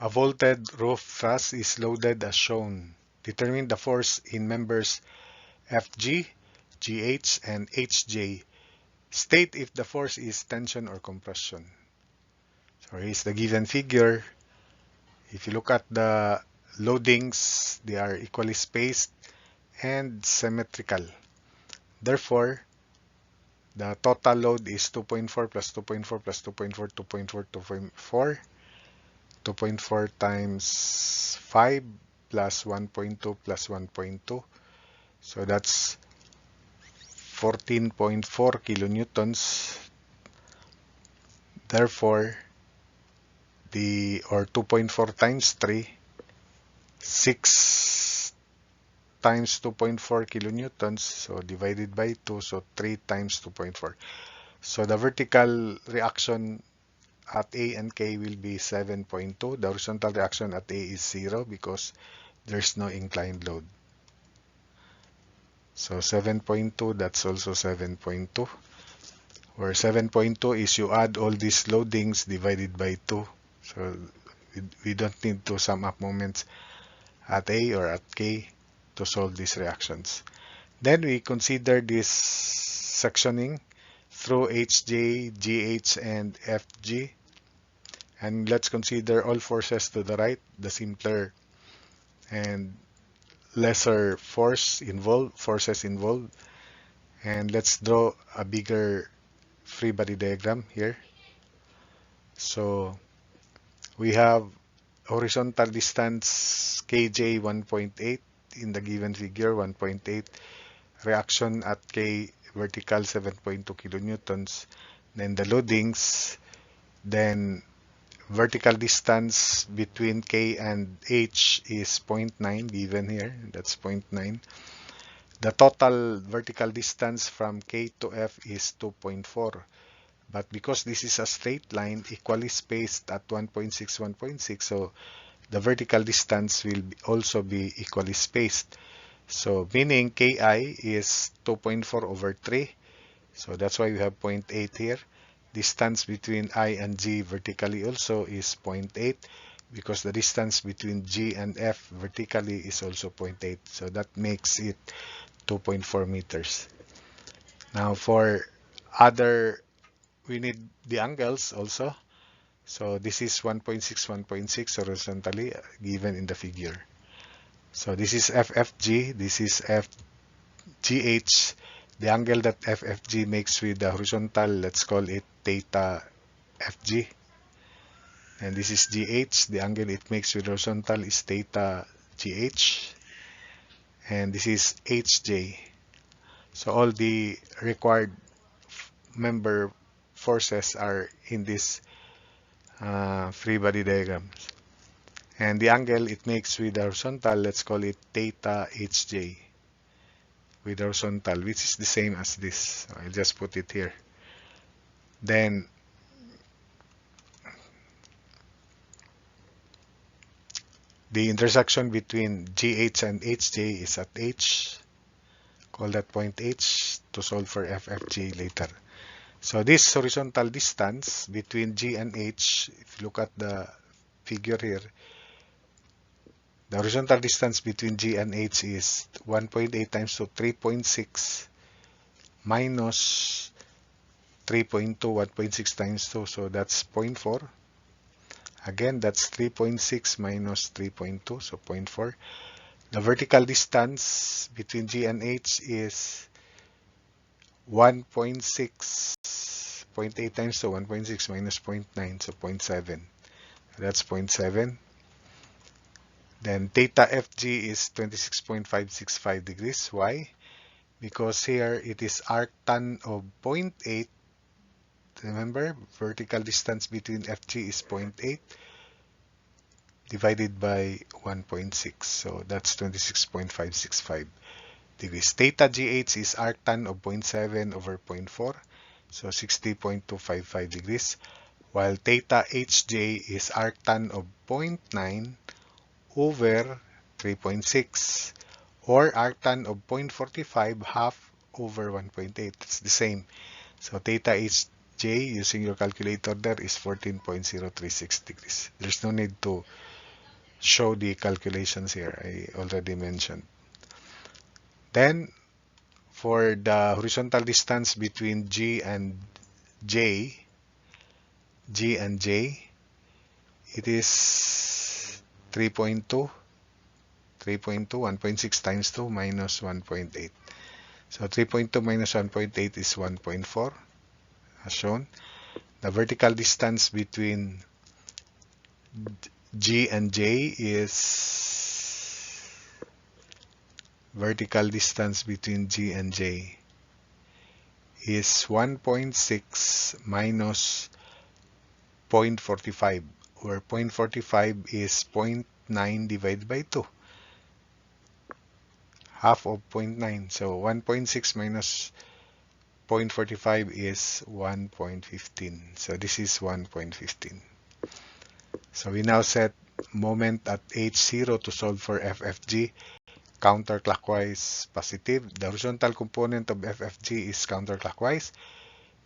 A vaulted roof truss is loaded as shown. Determine the force in members FG, GH, and HJ. State if the force is tension or compression. So here's the given figure. If you look at the loadings, they are equally spaced and symmetrical. Therefore, the total load is 2.4 plus 2.4 plus 2.4, 2.4, 2.4. 2.4 times 5 plus 1.2 plus 1.2. So that's 14.4 kilonewtons. Therefore, 2.4 times 3, 6 times 2.4 kilonewtons. So divided by 2, so 3 times 2.4. So the vertical reaction at A and K will be 7.2. The horizontal reaction at A is 0 because there's no inclined load. So 7.2, that's also 7.2. Where 7.2 is you add all these loadings divided by 2. So we don't need to sum up moments at A or at K to solve these reactions. Then we consider this sectioning through HJ, GH, and FG. And let's consider all forces to the right, the simpler and lesser forces involved. And let's draw a bigger free body diagram here. So we have horizontal distance kj 1.8 in the given figure, 1.8. Reaction at k vertical 7.2 kilonewtons. Then the loadings, then vertical distance between K and H is zero point 0.9 given here. That's 0.9. The total vertical distance from K to F is 2.4. But because this is a straight line, equally spaced at 1.6, 1.6, so the vertical distance will also be equally spaced. So meaning Ki is 2.4 over 3. So that's why we have 0.8 here. Distance between I and G vertically also is 0.8 because the distance between G and F vertically is also 0.8. So that makes it 2.4 meters. Now for other, we need the angles also. So this is 1.6, 1.6 horizontally given in the figure. So this is FFG, this is FGH. The angle that FFG makes with the horizontal, let's call it theta FG. And this is GH. The angle it makes with horizontal is theta GH. And this is HJ. So all the required member forces are in this free body diagram. And the angle it makes with the horizontal, let's call it theta HJ with horizontal, which is the same as this. So I'll just put it here. Then the intersection between GH and HJ is at H. Call that point H to solve for FFG later. So this horizontal distance between G and H, if you look at the figure here, the horizontal distance between G and H is 1.8 times to 3.6 minus 3.2, 1.6 times 2, so that's 0.4. Again, that's 3.6 minus 3.2, so 0.4. The vertical distance between G and H is 1.6, 0.8 times 2, 1.6 minus 0.9, so 0.7. That's 0.7. Then theta FG is 26.565 degrees. Why? Because here it is arctan of 0.8. Remember, vertical distance between FG is 0.8 divided by 1.6. So that's 26.565 degrees. Theta GH is arctan of 0.7 over 0.4. So 60.255 degrees. While theta HJ is arctan of 0.9 over 3.6 or arctan of 0.45 half over 1.8. It's the same. So theta FHJ using your calculator there is 14.036 degrees. There's no need to show the calculations here. I already mentioned. Then for the horizontal distance between G and J, it is 3.2, 1.6 times 2 minus 1.8. So 3.2 minus 1.8 is 1.4, as shown. The vertical distance between G and J is 1.6 minus 0.45, where 0.45 is 0.9 divided by 2, half of 0.9. So 1.6 minus 0.45 is 1.15. So this is 1.15. So we now set moment at H0 to solve for FFG. Counterclockwise positive. The horizontal component of FFG is counterclockwise.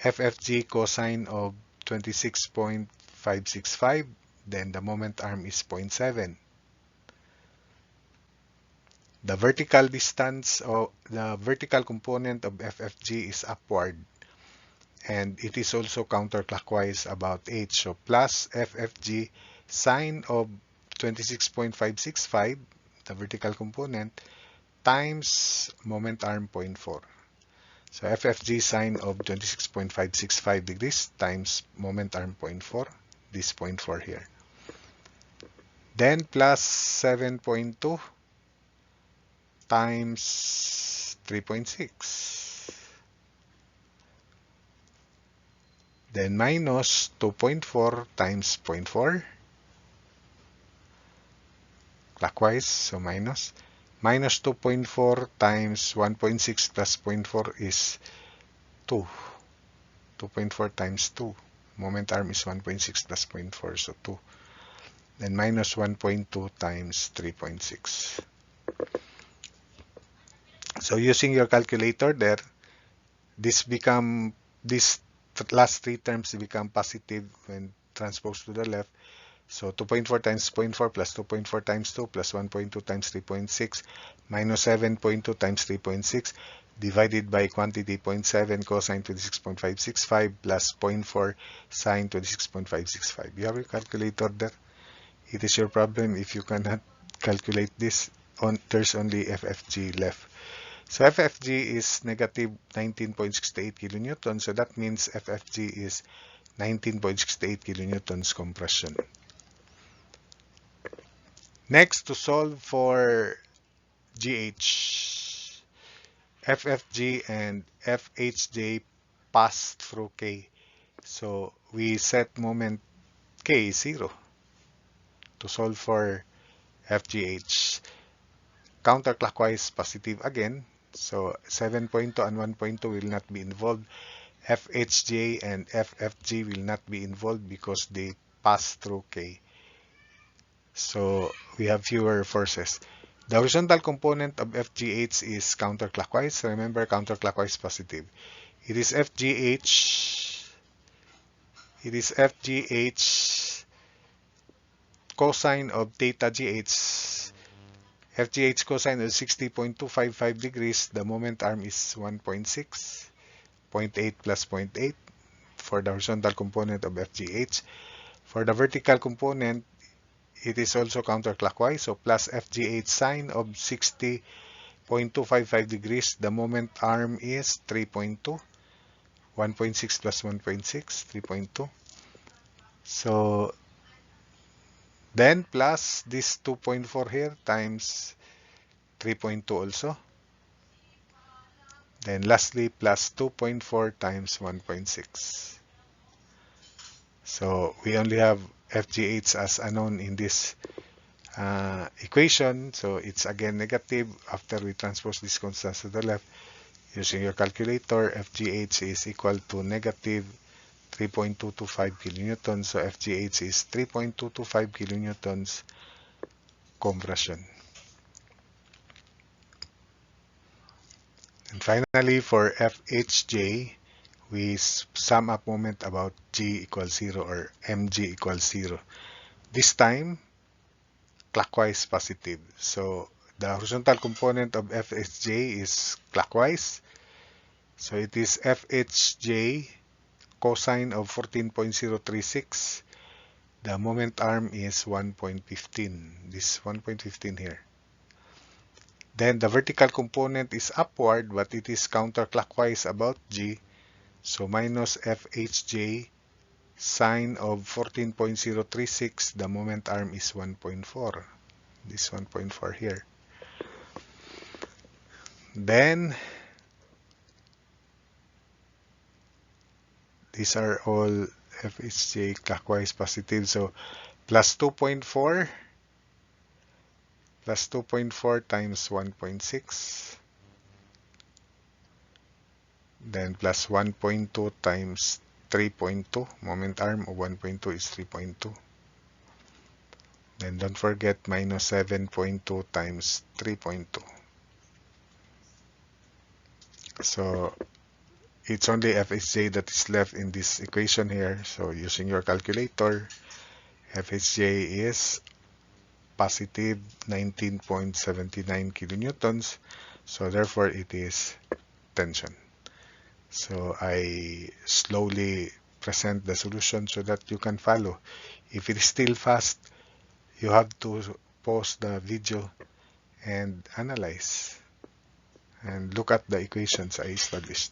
FFG cosine of 26.565. Then the moment arm is 0.7. The vertical distance or the vertical component of FFG is upward. And it is also counterclockwise about H. So plus FFG sine of 26.565, the vertical component, times moment arm 0.4. So FFG sine of 26.565 degrees times moment arm 0.4, this 0.4 here. Then plus 7.2 times 3.6. Then minus 2.4 times 0.4. Clockwise, so minus 2.4 times 1.6 plus 0.4 is 2. 2.4 times 2. Moment arm is 1.6 plus 0.4, so 2. Then minus 1.2 times 3.6. So using your calculator there, this last three terms become positive when transposed to the left. So 2.4 times 0.4 plus 2.4 times 2 plus 1.2 times 3.6 minus 7.2 times 3.6 divided by quantity 0.7 cosine 26.565 plus 0.4 sine 26.565. You have your calculator there. It is your problem if you cannot calculate this. There's only FFG left. So FFG is negative 19.68 kilonewtons. So that means FFG is 19.68 kilonewtons compression. Next, to solve for GH, FFG and FHJ pass through K. So we set moment K is 0 to solve for FGH. Counterclockwise positive again. So 7.2 and 1.2 will not be involved. FHJ and FFG will not be involved because they pass through K. So we have fewer forces. The horizontal component of FGH is counterclockwise. Remember, counterclockwise positive. It is FGH cosine of theta GH. FGH cosine is 60.255 degrees. The moment arm is 1.6. 0.8 plus 0.8 for the horizontal component of FGH. For the vertical component, it is also counterclockwise, so plus FGH sine of 60.255 degrees. The moment arm is 3.2. 1.6 plus 1.6, 3.2. So then plus this 2.4 here times 3.2 also. Then lastly plus 2.4 times 1.6. So we only have FGH as unknown in this equation. So it's again negative after we transpose this constant to the left. Using your calculator, FGH is equal to negative 3.225 kilonewtons. So FGH is 3.225 kilonewtons compression. And finally, for FHJ, we sum up moment about G equals 0 or mg equals 0. This time, clockwise positive. So the horizontal component of FHJ is clockwise. So it is FHJ cosine of 14.036. The moment arm is 1.15. This 1.15 here. Then the vertical component is upward, but it is counterclockwise about G. So minus FHJ sine of 14.036. The moment arm is 1.4. This 1.4 here. Then these are all FHJ clockwise positive. So plus 2.4 plus 2.4 times 1.6. Then plus 1.2 times 3.2. Moment arm of 1.2 is 3.2. Then don't forget minus 7.2 times 3.2. So it's only FHJ that is left in this equation here. So using your calculator, FHJ is positive 19.79 kilonewtons. So therefore it is tension. So I slowly present the solution so that you can follow. If it is still fast, you have to pause the video and analyze and look at the equations I established.